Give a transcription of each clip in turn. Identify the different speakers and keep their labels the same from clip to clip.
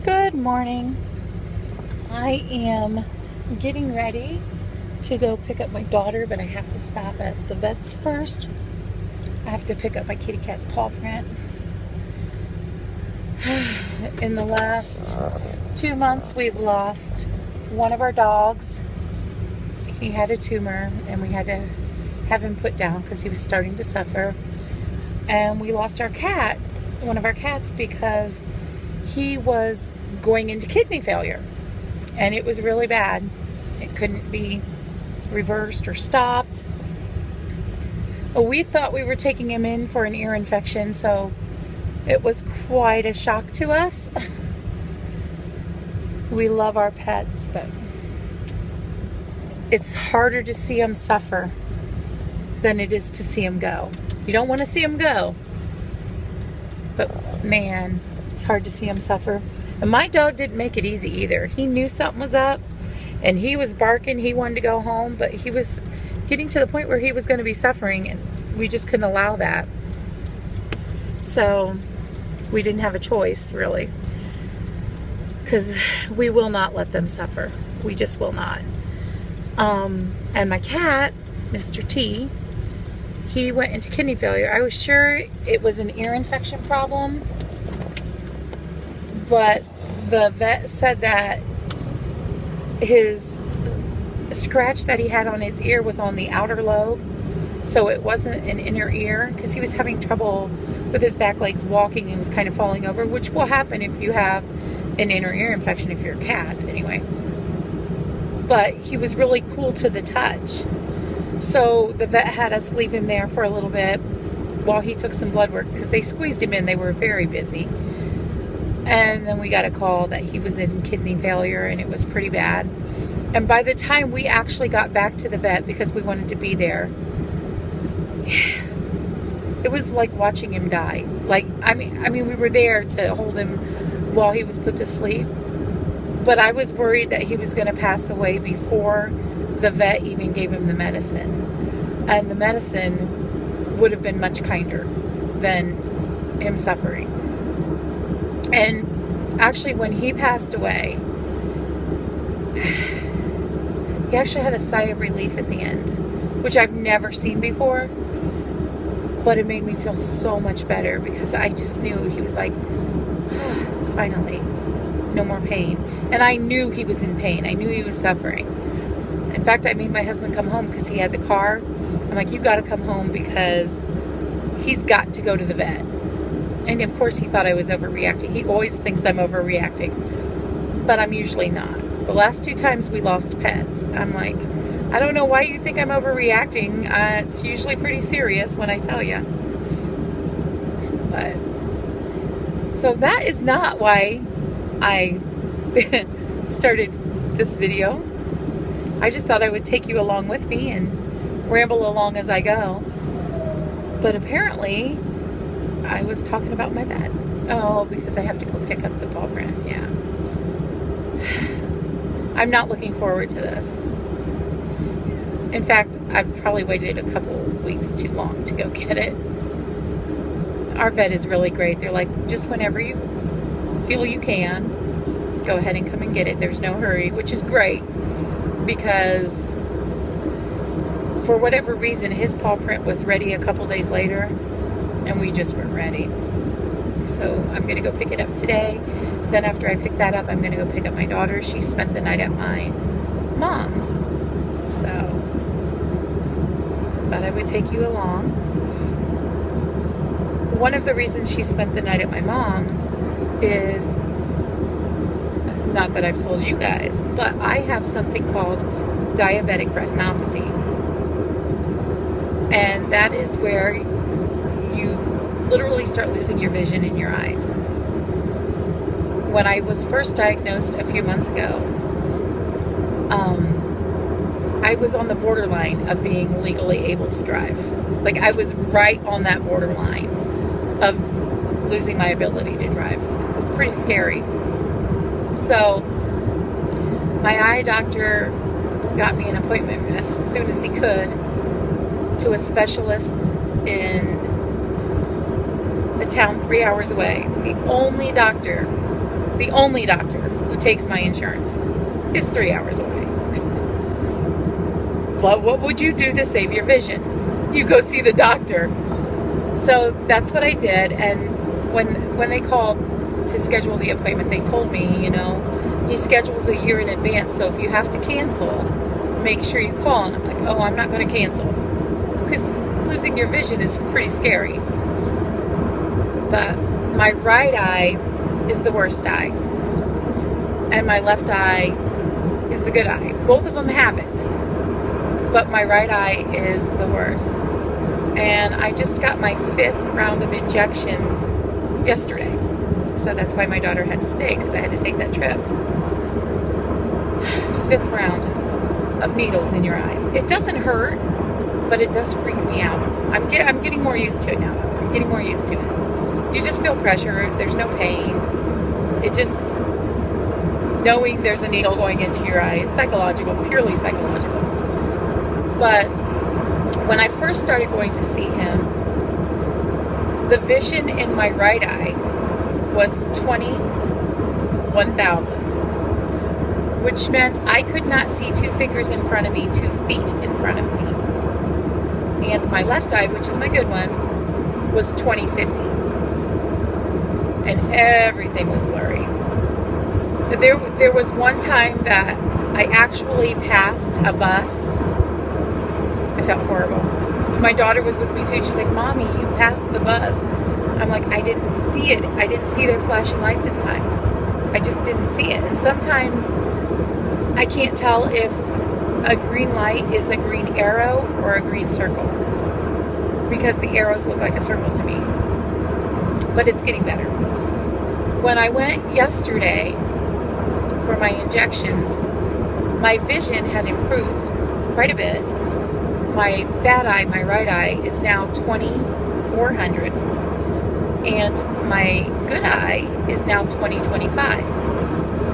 Speaker 1: Good morning. I am getting ready to go pick up my daughter, but I have to stop at the vet's first. I have to pick up my kitty cat's paw print. In the last 2 months, we've lost one of our dogs. He had a tumor, and we had to have him put down because he was starting to suffer. And we lost our cat, one of our cats, because he was going into kidney failure, and it was really bad. It couldn't be reversed or stopped. We thought we were taking him in for an ear infection, so it was quite a shock to us. We love our pets, but it's harder to see them suffer than it is to see them go. You don't want to see them go, but man, it's hard to see him suffer. And my dog didn't make it easy either. He knew something was up, and he was barking. He wanted to go home, but he was getting to the point where he was going to be suffering, and we just couldn't allow that. So we didn't have a choice, really, because we will not let them suffer. We just will not. And my cat, Mr. T, he went into kidney failure. I was sure it was an ear infection problem, but the vet said that his scratch that he had on his ear was on the outer lobe, so it wasn't an inner ear, because he was having trouble with his back legs walking and was kind of falling over, which will happen if you have an inner ear infection if you're a cat anyway. But he was really cool to the touch, so the vet had us leave him there for a little bit while he took some blood work, because they squeezed him in. They were very busy. And then we got a call that he was in kidney failure, and it was pretty bad. And by the time we actually got back to the vet, because we wanted to be there, it was like watching him die. Like, I mean, we were there to hold him while he was put to sleep, but I was worried that he was going to pass away before the vet even gave him the medicine. And the medicine would have been much kinder than him suffering. And actually, when he passed away, he actually had a sigh of relief at the end, which I've never seen before. But it made me feel so much better, because I just knew he was like, finally, no more pain. And I knew he was in pain. I knew he was suffering. In fact, I made my husband come home because he had the car. I'm like, you got to come home because he's got to go to the vet. And of course, he thought I was overreacting. He always thinks I'm overreacting, but I'm usually not. The last 2 times we lost pets, I'm like, I don't know why you think I'm overreacting. It's usually pretty serious when I tell you. But, so that is not why I started this video. I just thought I would take you along with me and ramble along as I go. But apparently, I was talking about my vet. Oh, because I have to go pick up the paw print. Yeah. I'm not looking forward to this. In fact, I've probably waited a couple weeks too long to go get it. Our vet is really great. They're like, just whenever you feel you can, go ahead and come and get it. There's no hurry, which is great, because for whatever reason, his paw print was ready a couple days later, and we just weren't ready. So I'm going to go pick it up today. Then after I pick that up, I'm going to go pick up my daughter. She spent the night at my mom's. So I thought I would take you along. One of the reasons she spent the night at my mom's is, not that I've told you guys, but I have something called diabetic retinopathy. And that is where you literally start losing your vision in your eyes. When I was first diagnosed a few months ago, I was on the borderline of being legally able to drive. Like, I was right on that borderline of losing my ability to drive. It was pretty scary. So my eye doctor got me an appointment as soon as he could to a specialist in a town 3 hours away. The only doctor the only doctor who takes my insurance, is 3 hours away. Well, what would you do to save your vision? You go see the doctor. So that's what I did. And when they called to schedule the appointment, they told me, you know, he schedules a year in advance. So if you have to cancel, make sure you call. And I'm like, oh, I'm not going to cancel. Because losing your vision is pretty scary. But my right eye is the worst eye. And my left eye is the good eye. Both of them have it. But my right eye is the worst. And I just got my 5th round of injections yesterday. So that's why my daughter had to stay, because I had to take that trip. 5th round of needles in your eyes. It doesn't hurt, but it does freak me out. I'm getting more used to it now. I'm getting more used to it. You just feel pressure. There's no pain. It just, knowing there's a needle going into your eye, it's psychological, purely psychological. But when I first started going to see him, the vision in my right eye was 21,000, which meant I could not see 2 fingers in front of me, 2 feet in front of me. And my left eye, which is my good one, was 20/50. And everything was blurry. There was one time that I actually passed a bus. I felt horrible. My daughter was with me too. She's like, Mommy, you passed the bus. I'm like, I didn't see it. I didn't see their flashing lights in time. I just didn't see it. And sometimes I can't tell if a green light is a green arrow or a green circle, because the arrows look like a circle to me. But it's getting better. When I went yesterday for my injections, my vision had improved quite a bit. My bad eye, my right eye, is now 2400, and my good eye is now 20/25.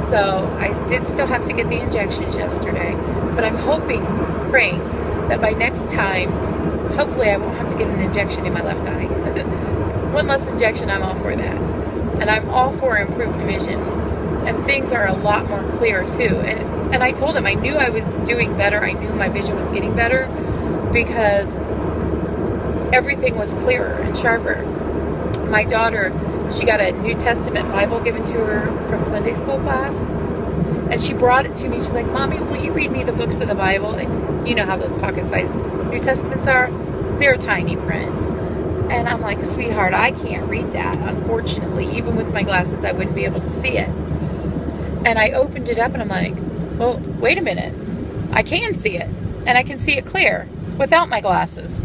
Speaker 1: So I did still have to get the injections yesterday, but I'm hoping, praying, that by next time, hopefully I won't have to get an injection in my left eye. One less injection, I'm all for that. And I'm all for improved vision. And things are a lot more clear too. And I told him I knew I was doing better. I knew my vision was getting better because everything was clearer and sharper. My daughter, she got a New Testament Bible given to her from Sunday school class. And she brought it to me. She's like, Mommy, will you read me the books of the Bible? And you know how those pocket-sized New Testaments are? They're tiny print. And I'm like, sweetheart, I can't read that. Unfortunately, even with my glasses, I wouldn't be able to see it. And I opened it up and I'm like, well, wait a minute. I can see it. And I can see it clear without my glasses.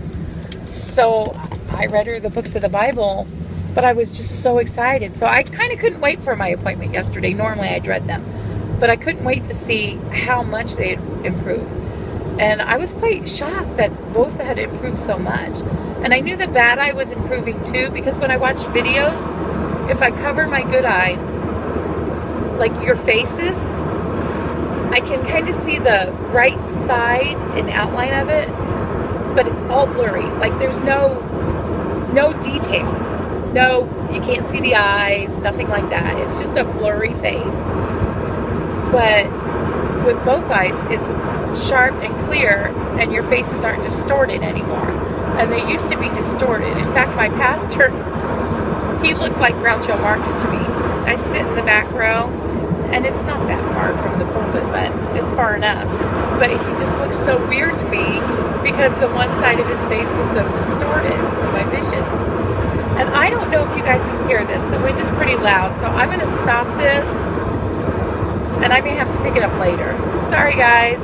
Speaker 1: So I read her the books of the Bible, but I was just so excited. So I kind of couldn't wait for my appointment yesterday. Normally I dread them, but I couldn't wait to see how much they had improved. And I was quite shocked that both had improved so much. And I knew the bad eye was improving too, because when I watch videos, if I cover my good eye, like your faces, I can kind of see the right side and outline of it, but it's all blurry. Like there's no detail. No, you can't see the eyes, nothing like that. It's just a blurry face. But with both eyes, it's sharp and clear, and your faces aren't distorted anymore. And they used to be distorted. In fact, my pastor, he looked like Groucho Marx to me. I sit in the back row, and it's not that far from the pulpit, but it's far enough. But he just looked so weird to me because the one side of his face was so distorted from my vision. And I don't know if you guys can hear this. The wind is pretty loud, so I'm going to stop this, and I may have to pick it up later. Sorry, guys.